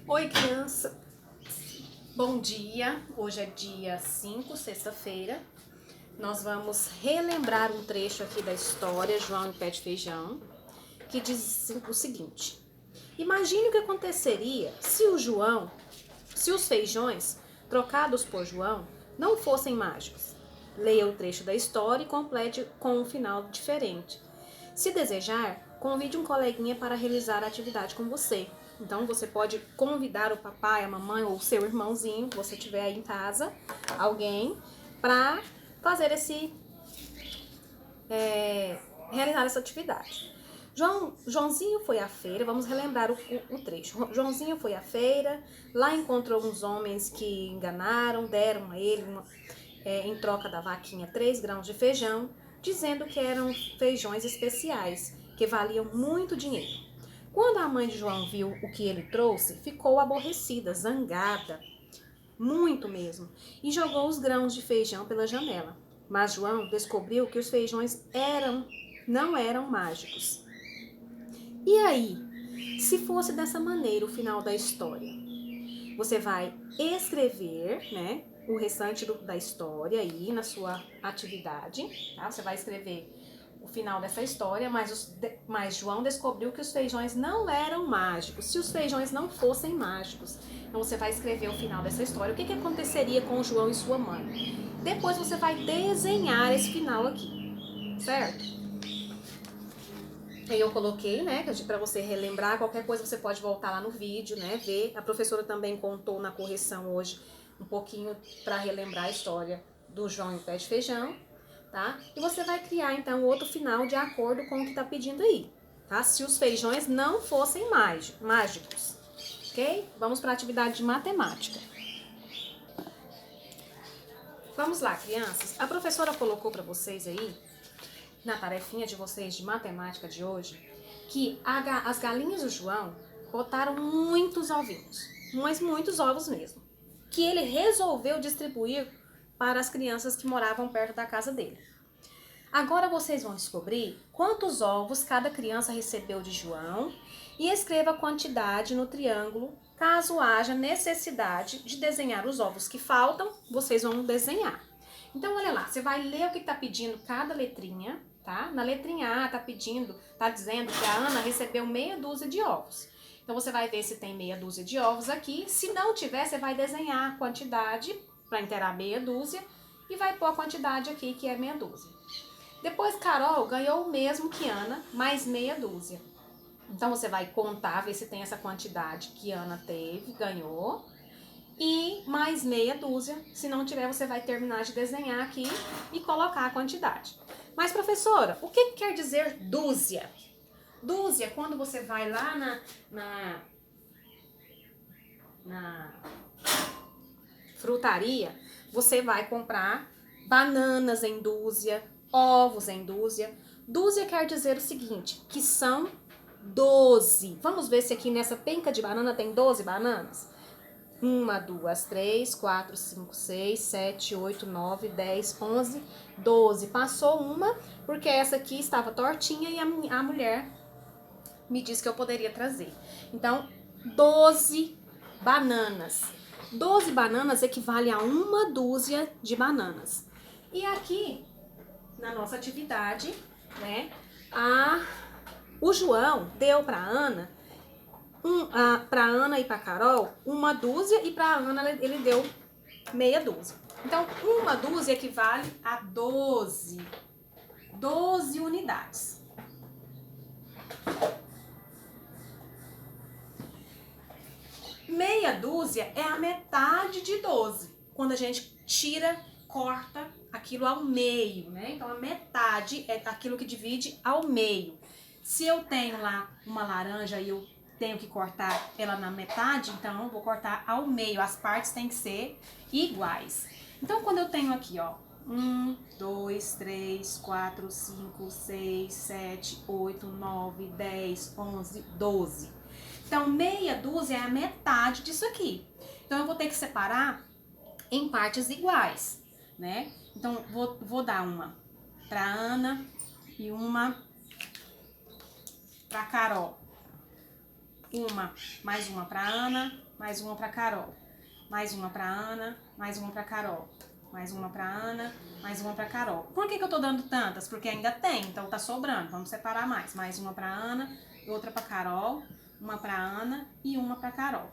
Oi, criança. Bom dia. Hoje é dia 5, sexta-feira. Nós vamos relembrar um trecho aqui da história João e o Pé de Feijão, que diz o seguinte: imagine o que aconteceria se os feijões trocados por João não fossem mágicos. Leia o trecho da história e complete com um final diferente. Se desejar, convide um coleguinha para realizar a atividade com você. Então você pode convidar o papai, a mamãe ou o seu irmãozinho, que você tiver aí em casa, alguém, para fazer realizar essa atividade. Joãozinho foi à feira, vamos relembrar o trecho. Joãozinho foi à feira, lá encontrou uns homens que enganaram, deram a ele em troca da vaquinha 3 grãos de feijão, dizendo que eram feijões especiais, que valiam muito dinheiro. Quando a mãe de João viu o que ele trouxe, ficou aborrecida, zangada, muito mesmo, e jogou os grãos de feijão pela janela. Mas João descobriu que os feijões não eram mágicos. E aí, se fosse dessa maneira o final da história? Você vai escrever, né, o restante da história aí na sua atividade, tá? Você vai escrever o final dessa história, mas João descobriu que os feijões não eram mágicos. Se os feijões não fossem mágicos, então você vai escrever o final dessa história. O que aconteceria com João e sua mãe? Depois você vai desenhar esse final aqui, certo? Aí eu coloquei, né, para você relembrar, qualquer coisa você pode voltar lá no vídeo, né, ver. A professora também contou na correção hoje um pouquinho para relembrar a história do João e o Pé de Feijão, tá? E você vai criar então outro final de acordo com o que tá pedindo aí, tá? Se os feijões não fossem mágicos, ok? Vamos para a atividade de matemática. Vamos lá, crianças. A professora colocou para vocês aí na tarefinha de vocês de matemática de hoje, que as galinhas do João botaram muitos ovinhos, mas muitos ovos mesmo, que ele resolveu distribuir para as crianças que moravam perto da casa dele. Agora vocês vão descobrir quantos ovos cada criança recebeu de João e escreva a quantidade no triângulo. Caso haja necessidade de desenhar os ovos que faltam, vocês vão desenhar. Então, olha lá, você vai ler o que está pedindo cada letrinha, tá? Na letrinha A tá dizendo que a Ana recebeu meia dúzia de ovos. Então, você vai ver se tem meia dúzia de ovos aqui. Se não tiver, você vai desenhar a quantidade para inteirar meia dúzia e vai pôr a quantidade aqui, que é meia dúzia. Depois, Carol ganhou o mesmo que Ana, mais meia dúzia. Então, você vai contar, ver se tem essa quantidade que Ana teve, ganhou, e mais meia dúzia. Se não tiver, você vai terminar de desenhar aqui e colocar a quantidade. Mas, professora, o que quer dizer dúzia? Dúzia, quando você vai lá na frutaria, você vai comprar bananas em dúzia, ovos em dúzia. Dúzia quer dizer o seguinte, que são 12. Vamos ver se aqui nessa penca de banana tem 12 bananas? 1, 2, 3, 4, 5, 6, 7, 8, 9, 10, 11, 12. Passou uma, porque essa aqui estava tortinha e a mulher me disse que eu poderia trazer. Então, 12 bananas. 12 bananas equivale a uma dúzia de bananas. E aqui, na nossa atividade, né, o João deu para Ana, para Ana e para Carol, uma dúzia, e para Ana ele deu meia dúzia. Então, uma dúzia equivale a 12. 12 unidades. Meia dúzia é a metade de 12. Quando a gente corta aquilo ao meio, né? Então, a metade é aquilo que divide ao meio. Se eu tenho lá uma laranja e eu tenho que cortar ela na metade, então eu vou cortar ao meio. As partes têm que ser iguais. Então, quando eu tenho aqui, ó, 1, 2, 3, 4, 5, 6, 7, 8, 9, 10, 11, 12. Então, meia dúzia é a metade disso aqui. Então, eu vou ter que separar em partes iguais, né? Então, vou dar uma para Ana e uma para Carol. mais uma pra Ana, mais uma pra Carol. Mais uma pra Ana, mais uma pra Carol. Mais uma pra Ana, mais uma pra Carol. Por que eu tô dando tantas? Porque ainda tem, então tá sobrando. Vamos separar mais. Mais uma pra Ana, outra pra Carol, uma pra Ana e uma pra Carol.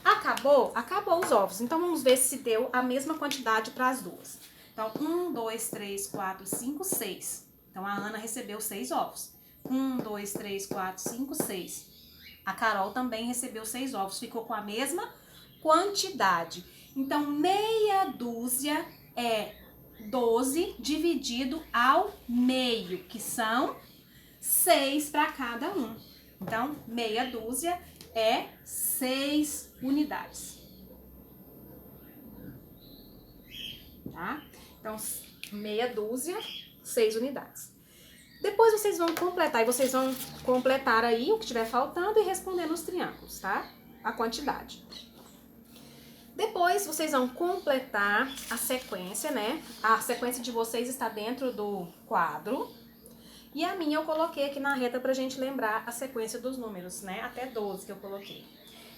Acabou? Acabou os ovos. Então vamos ver se deu a mesma quantidade para as duas. Então, 1, 2, 3, 4, 5, 6. Então a Ana recebeu 6 ovos. 1, 2, 3, 4, 5, 6. A Carol também recebeu 6 ovos. Ficou com a mesma quantidade. Então, meia dúzia é 12 dividido ao meio, que são 6 para cada um. Então, meia dúzia é 6 unidades. Tá? Então, meia dúzia, 6 unidades. Depois vocês vão completar, e vocês vão completar aí o que estiver faltando e responder nos triângulos, tá? A quantidade. Depois vocês vão completar a sequência, né? A sequência de vocês está dentro do quadro. E a minha eu coloquei aqui na reta pra gente lembrar a sequência dos números, né? Até 12 que eu coloquei.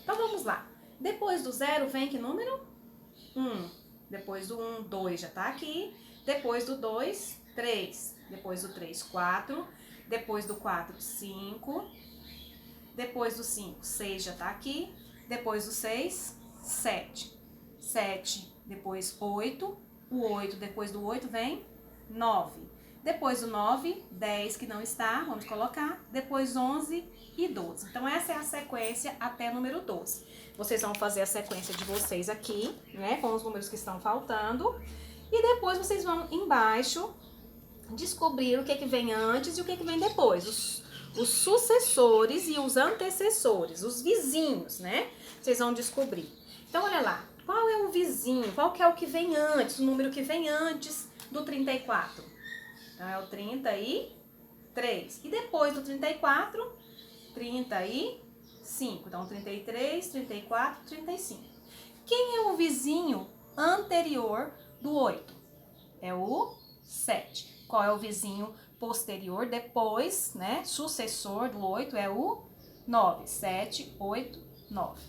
Então vamos lá. Depois do 0 vem que número? 1. Depois do 1, 2 já tá aqui. Depois do 2, 3. Depois do 3, 4. Depois do 4, 5. Depois do 5, 6 já tá aqui. Depois do 6, 7. 7, depois 8. O 8, depois do 8 vem 9. Depois do 9, 10 que não está, vamos colocar. Depois 11 e 12. Então essa é a sequência até número 12. Vocês vão fazer a sequência de vocês aqui, né, com os números que estão faltando. E depois vocês vão embaixo descobrir o que vem antes e o que vem depois. Os sucessores e os antecessores, os vizinhos, né? Vocês vão descobrir. Então, olha lá. Qual é o vizinho? Qual que é o que vem antes? O número que vem antes do 34. Então, é o 33. E depois do 34, 35. Então, 33, 34, 35. Quem é o vizinho anterior do 8? É o 7. Qual é o vizinho posterior, depois, né, sucessor do 8 é o 9. 7, 8, 9.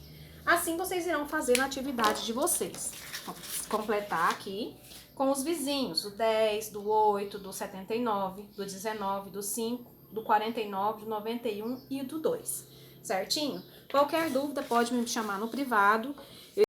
Assim vocês irão fazer na atividade de vocês. Vamos completar aqui com os vizinhos, do 10, do 8, do 79, do 19, do 5, do 49, do 91 e do 2. Certinho? Qualquer dúvida pode me chamar no privado